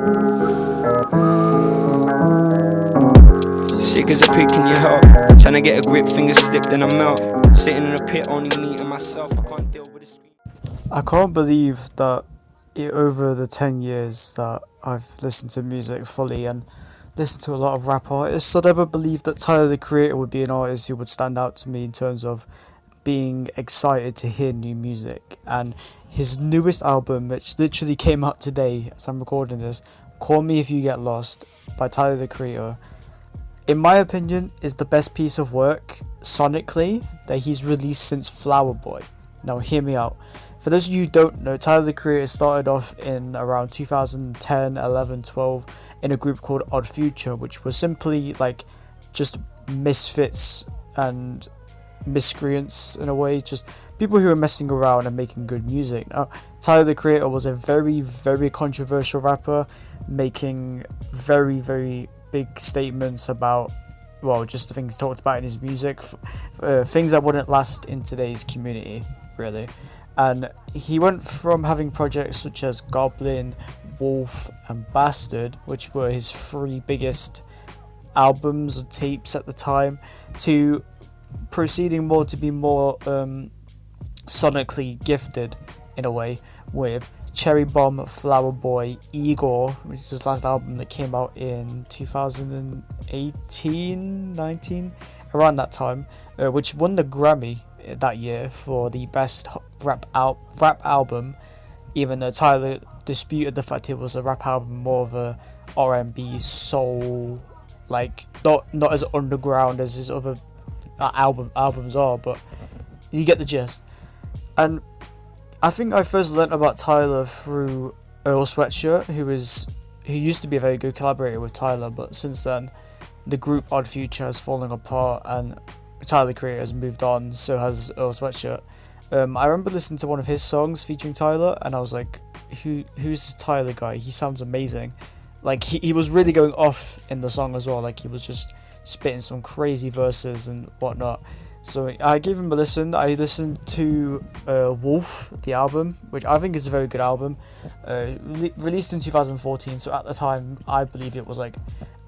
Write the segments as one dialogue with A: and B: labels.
A: Sick as a pig, can you help? Trying to get a grip, fingers slip, then I'm out. Sitting in a pit, only me and myself. I can't deal with the.
B: I can't believe that over the 10 years that I've listened to music fully and listened to a lot of rap artists, I'd ever believe that Tyler the Creator would be an artist who would stand out to me in terms of being excited to hear new music. And his newest album, which literally came out today as I'm recording this, Call Me If You Get Lost by Tyler the Creator, in my opinion, is the best piece of work sonically that he's released since Flower Boy. Now hear me out. For those of you who don't know, Tyler the Creator started off in around 2010, 11, 12 in a group called Odd Future, which was simply like just misfits and miscreants in a way, just people who are messing around and making good music. Now, Tyler the Creator was a very, very controversial rapper, making very, very big statements about, well, just the things he talked about in his music, things that wouldn't last in today's community, really. And he went from having projects such as Goblin, Wolf, and Bastard, which were his three biggest albums or tapes at the time, to proceeding more to be more sonically gifted in a way, with Cherry Bomb, Flower Boy, Igor, which is his last album that came out in 2018, 19, around that time, which won the Grammy that year for the best rap album, even though Tyler disputed the fact it was a rap album, more of a R&B soul, like not as underground as his other albums are, but you get the gist. And I think I first learnt about Tyler through Earl Sweatshirt, who used to be a very good collaborator with Tyler, but since then the group Odd Future has fallen apart and Tyler the Creator has moved on, so has Earl Sweatshirt. I remember listening to one of his songs featuring Tyler and I was like, who's this Tyler guy? He sounds amazing. Like he was really going off in the song as well, like he was just spitting some crazy verses and whatnot. So I gave him a listen. I listened to Wolf, the album, which I think is a very good album, released in 2014, so at the time I believe it was like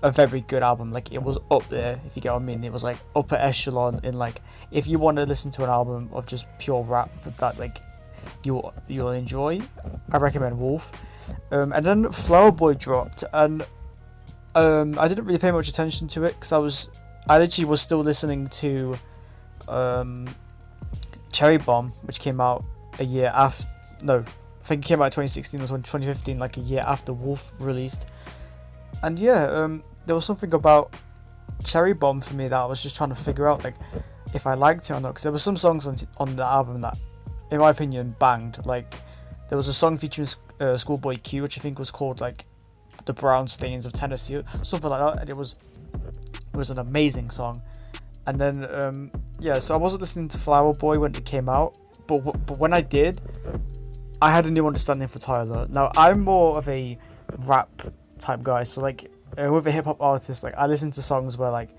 B: a very good album. Like it was up there, if you get what I mean. It was like upper echelon in, like, if you want to listen to an album of just pure rap that like you'll enjoy, I recommend Wolf. And then Flower Boy dropped, and I didn't really pay much attention to it because I literally was still listening to Cherry Bomb, which came out a year after, no, I think it came out in 2016 or 2015, like a year after Wolf released. And yeah, there was something about Cherry Bomb for me that I was just trying to figure out, like, if I liked it or not, because there were some songs on the album that, in my opinion, banged. Like, there was a song featuring Schoolboy Q, which I think was called, like, The Brown Stains of Tennessee, or something like that, and it was an amazing song. And then, yeah, so I wasn't listening to Flower Boy when it came out, but when I did, I had a new understanding for Tyler. Now, I'm more of a rap type guy, so, like, with a hip-hop artist, like, I listen to songs where, like,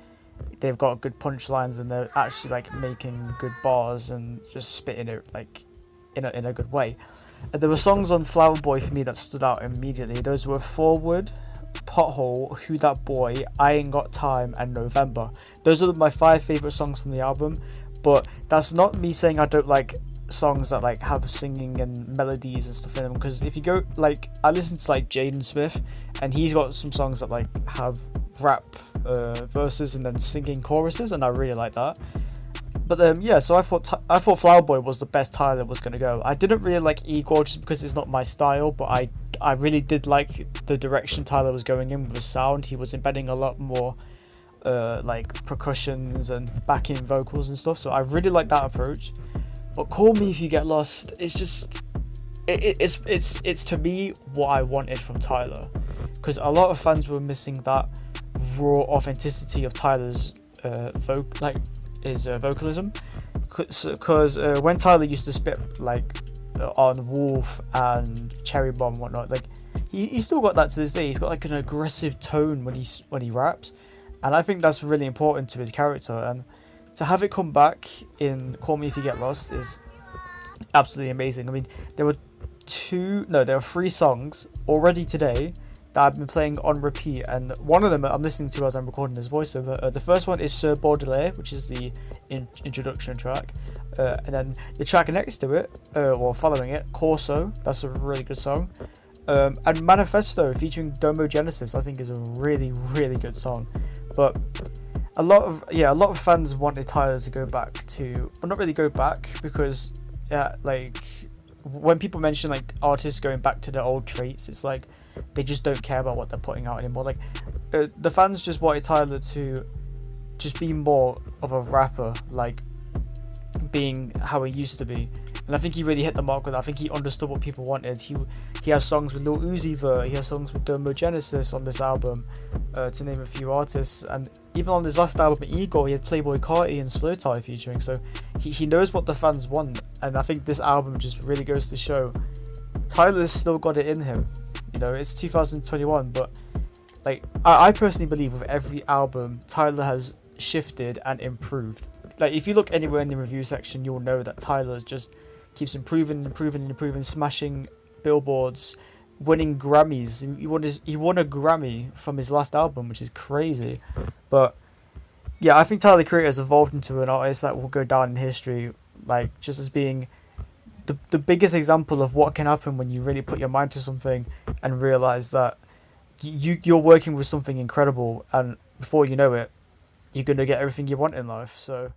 B: they've got good punchlines and they're actually, like, making good bars and just spitting it, like, in a good way. And there were songs on Flower Boy for me that stood out immediately. Those were Forward, Pothole, Who That Boy, I Ain't Got Time, and November. Those are my 5 favourite songs from the album, but that's not me saying I don't like songs that, like, have singing and melodies and stuff in them, because if you go, like, I listen to, like, Jaden Smith, and he's got some songs that, like, have rap verses and then singing choruses, and I really like that. But yeah, so I thought Flower Boy was the best Tyler was going to go. I didn't really like Igor just because it's not my style, but I really did like the direction Tyler was going in with the sound. He was embedding a lot more like percussions and backing vocals and stuff, so I really like that approach. But Call Me If You Get Lost, it's just it's to me what I wanted from Tyler, because a lot of fans were missing that raw authenticity of Tyler's vocalism, because when Tyler used to spit, like, on Wolf and Cherry Bomb and whatnot, like, he still got that to this day. He's got, like, an aggressive tone when he raps, and I think that's really important to his character, and to have it come back in Call Me If You Get Lost is absolutely amazing. I mean, there were 3 songs already today that I've been playing on repeat, and one of them I'm listening to as I'm recording this voiceover. The first one is Sir Baudelaire, which is the introduction track, and then the track next to it, or following it, Corso. That's a really good song. And Manifesto featuring Domo Genesis, I think, is a really, really good song. But a lot of fans wanted Tyler to go back to, but not really go back, because like when people mention like artists going back to their old traits, it's like they just don't care about what they're putting out anymore. Like the fans just wanted Tyler to just be more of a rapper, like being how he used to be. And I think he really hit the mark with that. I think he understood what people wanted. He has songs with Lil Uzi Vert, he has songs with Domo Genesis on this album, to name a few artists. And even on his last album, Igor, he had Playboy Carti and Slowthai featuring. So he knows what the fans want. And I think this album just really goes to show Tyler's still got it in him. You know, it's 2021, but like I personally believe with every album, Tyler has shifted and improved. Like if you look anywhere in the review section, you'll know that Tyler just keeps improving, smashing billboards, winning Grammys. He won a Grammy from his last album, which is crazy. But yeah, I think Tyler the Creator has evolved into an artist that will go down in history, like just as being the biggest example of what can happen when you really put your mind to something and realize that you're working with something incredible, and before you know it, you're gonna get everything you want in life. So